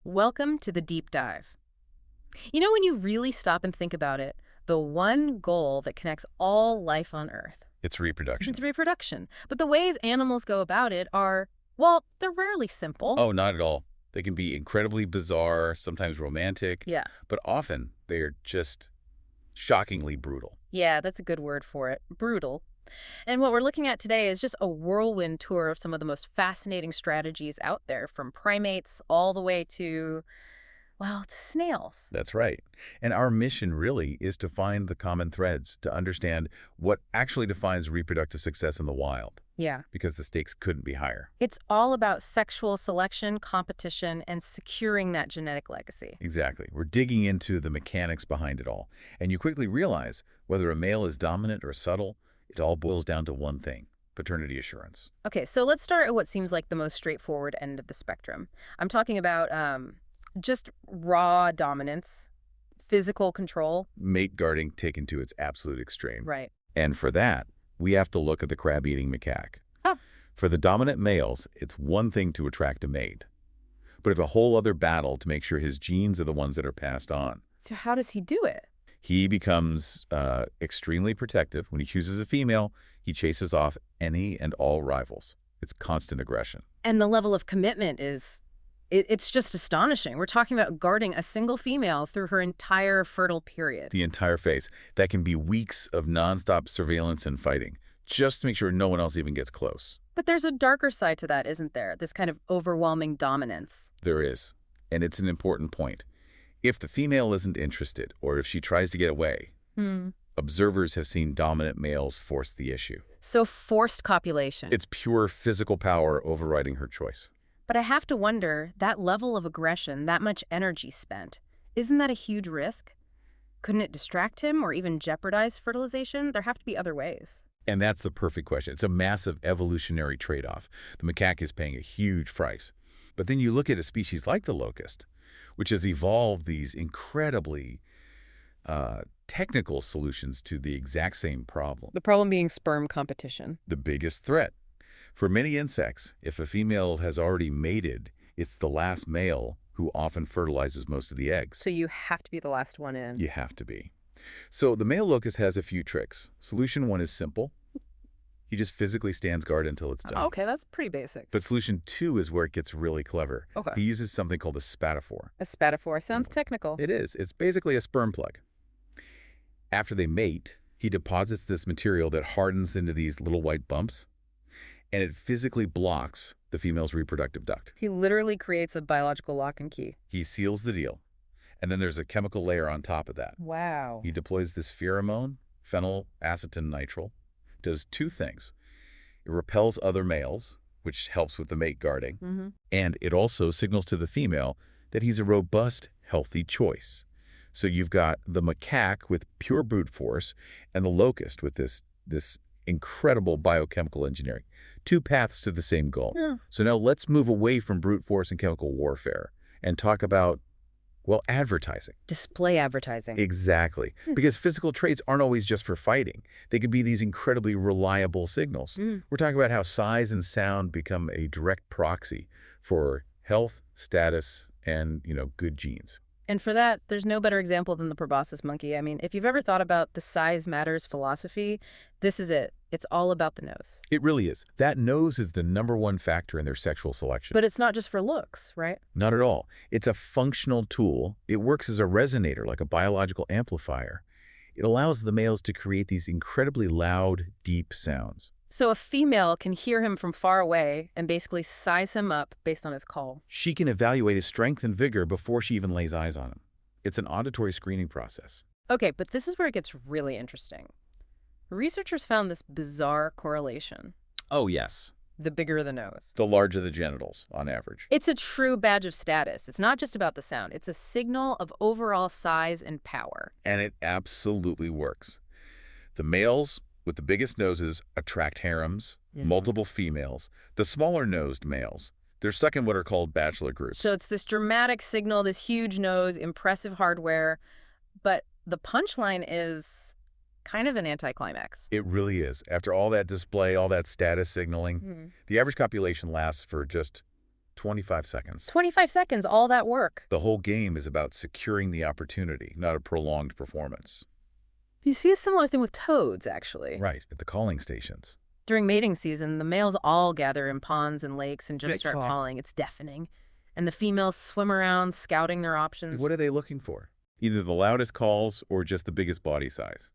Welcome to the deep dive. You know, when you really stop and think about it, the one goal that connects all life on Earth It's reproduction. is reproduction. But the ways animals go about it are, well, they're rarely simple. Oh, not at all. They can be incredibly bizarre, sometimes romantic, Yeah. but often they are just shockingly brutal. Yeah, that's a good word for it. Brutal. And what we're looking at today is just a whirlwind tour of some of the most fascinating strategies out there, from primates all the way to, well, to snails. That's right. And our mission really is to find the common threads, to understand what actually defines reproductive success in the wild, Yeah. because the stakes couldn't be higher. It's all about sexual selection, competition, and securing that genetic legacy. Exactly. We're digging into the mechanics behind it all. And you quickly realize whether a male is dominant or subtle, it all boils down to one thing: paternity assurance. Okay, so let's start at what seems like the most straightforward end of the spectrum. I'm talking about just raw dominance, physical control. Mate guarding taken to its absolute extreme. Right. And for that, we have to look at the crab-eating macaque. Huh. For the dominant males, it's one thing to attract a mate, but it's a whole other battle to make sure his genes are the ones that are passed on. So how does he do it? He becomes extremely protective. When he chooses a female, he chases off any and all rivals. It's constant aggression. And the level of commitment is, it's just astonishing. We're talking about guarding a single female through her entire fertile period. The entire phase. That can be weeks of nonstop surveillance and fighting, just to make sure no one else even gets close. But there's a darker side to that, isn't there? This kind of overwhelming dominance. There is, and it's an important point. If the female isn't interested, or if she tries to get away, observers have seen dominant males force the issue. So forced copulation. It's pure physical power overriding her choice. But I have to wonder, that level of aggression, that much energy spent, isn't that a huge risk? Couldn't it distract him or even jeopardize fertilization? There have to be other ways. And that's the perfect question. It's a massive evolutionary trade-off. The macaque is paying a huge price. But then you look at a species like the locust, which has evolved these incredibly technical solutions to the exact same problem. The problem being sperm competition. The biggest threat. For many insects, if a female has already mated, it's the last male who often fertilizes most of the eggs. So you have to be the last one in. You have to be. So the male locust has a few tricks. Solution one is simple. He just physically stands guard until it's done. Okay, that's pretty basic. But solution two is where it gets really clever. Okay. He uses something called a spataphore. A spataphore sounds technical. It is. It's basically a sperm plug. After they mate, he deposits this material that hardens into these little white bumps, and it physically blocks the female's reproductive duct. He literally creates a biological lock and key. He seals the deal. And then there's a chemical layer on top of that. Wow. He deploys this pheromone, phenylacetonitrile, does two things. It repels other males, which helps with the mate guarding, and it also signals to the female that he's a robust, healthy choice. So you've got the macaque with pure brute force and the locust with this incredible biochemical engineering. Two paths to the same goal. Yeah. So now let's move away from brute force and chemical warfare and talk about, well, advertising. Display advertising. Exactly. Because physical traits aren't always just for fighting. They could be these incredibly reliable signals. We're talking about how size and sound become a direct proxy for health, status, and, good genes. And for that, there's no better example than the proboscis monkey. I mean, if you've ever thought about the size matters philosophy, this is it. It's all about the nose. It really is. That nose is the #1 factor in their sexual selection. But it's not just for looks, right? Not at all. It's a functional tool. It works as a resonator, like a biological amplifier. It allows the males to create these incredibly loud, deep sounds. So a female can hear him from far away and basically size him up based on his call. She can evaluate his strength and vigor before she even lays eyes on him. It's an auditory screening process. Okay, but this is where it gets really interesting. Researchers found this bizarre correlation. Oh, yes. The bigger the nose. The larger the genitals, on average. It's a true badge of status. It's not just about the sound. It's a signal of overall size and power. And it absolutely works. The males with the biggest noses attract harems, multiple females. The smaller-nosed males, they're stuck in what are called bachelor groups. So it's this dramatic signal, this huge nose, impressive hardware. But the punchline is kind of an anticlimax. It really is. After all that display, all that status signaling, the average copulation lasts for just 25 seconds. 25 seconds, all that work. The whole game is about securing the opportunity, not a prolonged performance. You see a similar thing with toads, actually. Right, at the calling stations. During mating season, the males all gather in ponds and lakes and just start calling. It's deafening. And the females swim around, scouting their options. What are they looking for? Either the loudest calls or just the biggest body size.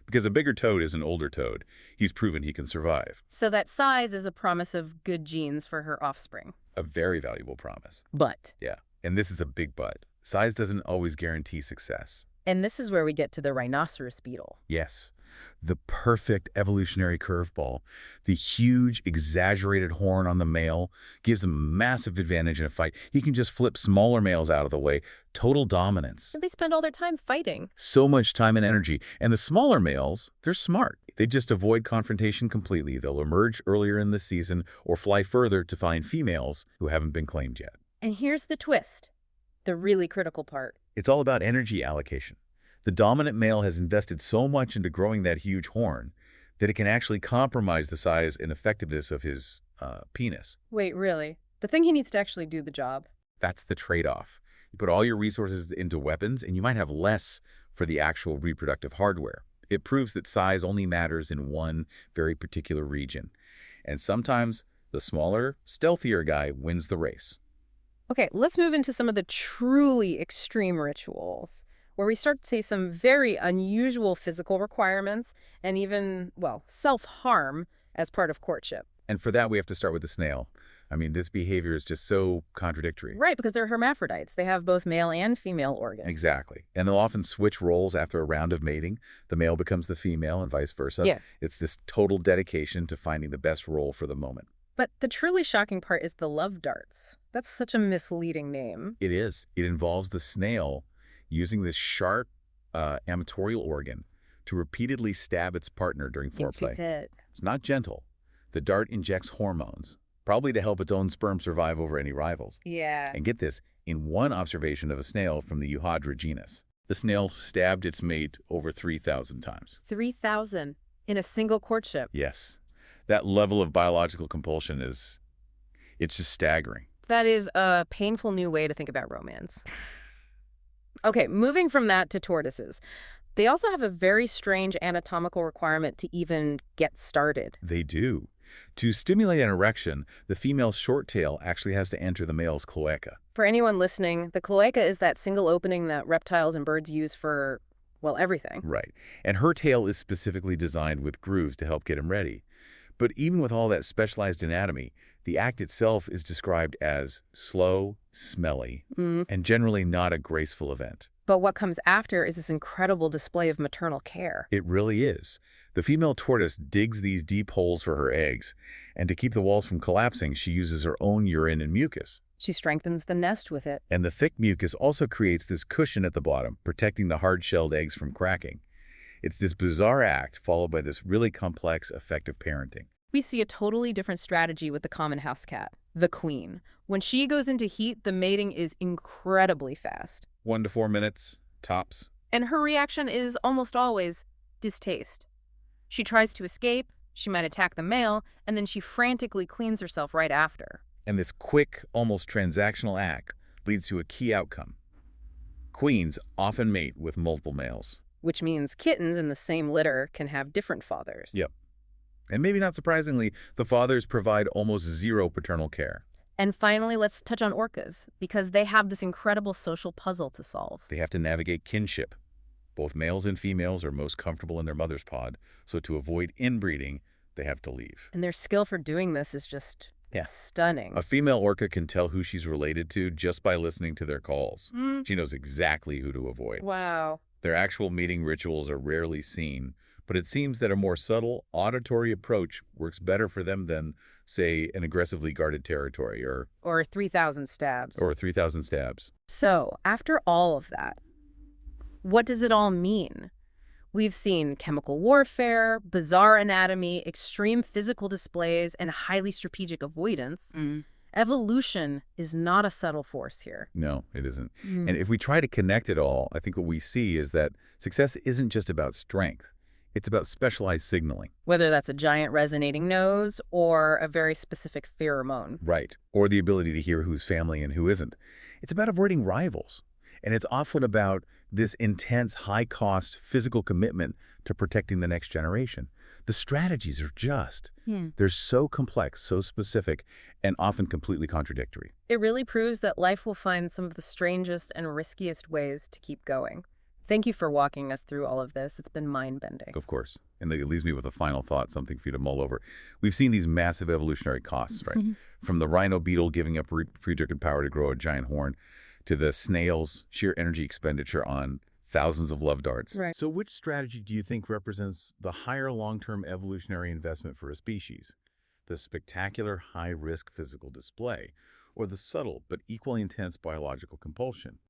Because a bigger toad is an older toad. He's proven he can survive. So that size is a promise of good genes for her offspring. A very valuable promise. But. Yeah, and this is a big but. Size doesn't always guarantee success. And this is where we get to the rhinoceros beetle. Yes, the perfect evolutionary curveball. The huge, exaggerated horn on the male gives him a massive advantage in a fight. He can just flip smaller males out of the way. Total dominance. And they spend all their time fighting. So much time and energy. And the smaller males, they're smart. They just avoid confrontation completely. They'll emerge earlier in the season or fly further to find females who haven't been claimed yet. And here's the twist, the really critical part. It's all about energy allocation. The dominant male has invested so much into growing that huge horn that it can actually compromise the size and effectiveness of his penis. Wait, really? The thing he needs to actually do the job? That's the trade-off. You put all your resources into weapons, and you might have less for the actual reproductive hardware. It proves that size only matters in one very particular region. And sometimes the smaller, stealthier guy wins the race. Okay, let's move into some of the truly extreme rituals, where we start to see some very unusual physical requirements and even, well, self-harm as part of courtship. And for that, we have to start with the snail. I mean, this behavior is just so contradictory. Right, because they're hermaphrodites. They have both male and female organs. Exactly. And they'll often switch roles after a round of mating. The male becomes the female and vice versa. Yeah. It's this total dedication to finding the best role for the moment. But the truly shocking part is the love darts. That's such a misleading name. It is. It involves the snail using this sharp amatorial organ to repeatedly stab its partner during foreplay. It's not gentle. The dart injects hormones, probably to help its own sperm survive over any rivals. Yeah. And get this, in one observation of a snail from the Euhodra genus, the snail stabbed its mate over 3,000 times. 3,000 in a single courtship. Yes. That level of biological compulsion it's just staggering. That is a painful new way to think about romance. Okay, moving from that to tortoises. They also have a very strange anatomical requirement to even get started. They do. To stimulate an erection, the female's short tail actually has to enter the male's cloaca. For anyone listening, the cloaca is that single opening that reptiles and birds use for, well, everything. Right. And her tail is specifically designed with grooves to help get him ready. But even with all that specialized anatomy, the act itself is described as slow, smelly, and generally not a graceful event. But what comes after is this incredible display of maternal care. It really is. The female tortoise digs these deep holes for her eggs, and to keep the walls from collapsing, she uses her own urine and mucus. She strengthens the nest with it. And the thick mucus also creates this cushion at the bottom, protecting the hard-shelled eggs from cracking. It's this bizarre act followed by this really complex, effective parenting. We see a totally different strategy with the common house cat, the queen. When she goes into heat, the mating is incredibly fast. 1 to 4 minutes, tops. And her reaction is almost always distaste. She tries to escape, she might attack the male, and then she frantically cleans herself right after. And this quick, almost transactional act leads to a key outcome. Queens often mate with multiple males. Which means kittens in the same litter can have different fathers. Yep. And maybe not surprisingly, the fathers provide almost zero paternal care. And finally, let's touch on orcas, because they have this incredible social puzzle to solve. They have to navigate kinship. Both males and females are most comfortable in their mother's pod, so to avoid inbreeding, they have to leave. And their skill for doing this is just stunning. A female orca can tell who she's related to just by listening to their calls. She knows exactly who to avoid. Wow. Their actual mating rituals are rarely seen, but it seems that a more subtle, auditory approach works better for them than, say, an aggressively guarded territory or 3,000 stabs. Or 3,000 stabs. So, after all of that, what does it all mean? We've seen chemical warfare, bizarre anatomy, extreme physical displays, and highly strategic avoidance. Evolution is not a subtle force here. No, it isn't. And if we try to connect it all, I think what we see is that success isn't just about strength. It's about specialized signaling. Whether that's a giant resonating nose or a very specific pheromone. Right. Or the ability to hear who's family and who isn't. It's about avoiding rivals. And it's often about this intense, high-cost physical commitment to protecting the next generation. The strategies are just. Yeah. They're so complex, so specific, and often completely contradictory. It really proves that life will find some of the strangest and riskiest ways to keep going. Thank you for walking us through all of this. It's been mind-bending. Of course. And it leaves me with a final thought, something for you to mull over. We've seen these massive evolutionary costs, right? From the rhino beetle giving up reproductive power to grow a giant horn, to the snails' sheer energy expenditure on thousands of love darts. Right. So which strategy do you think represents the higher long-term evolutionary investment for a species? The spectacular high-risk physical display, or the subtle but equally intense biological compulsion?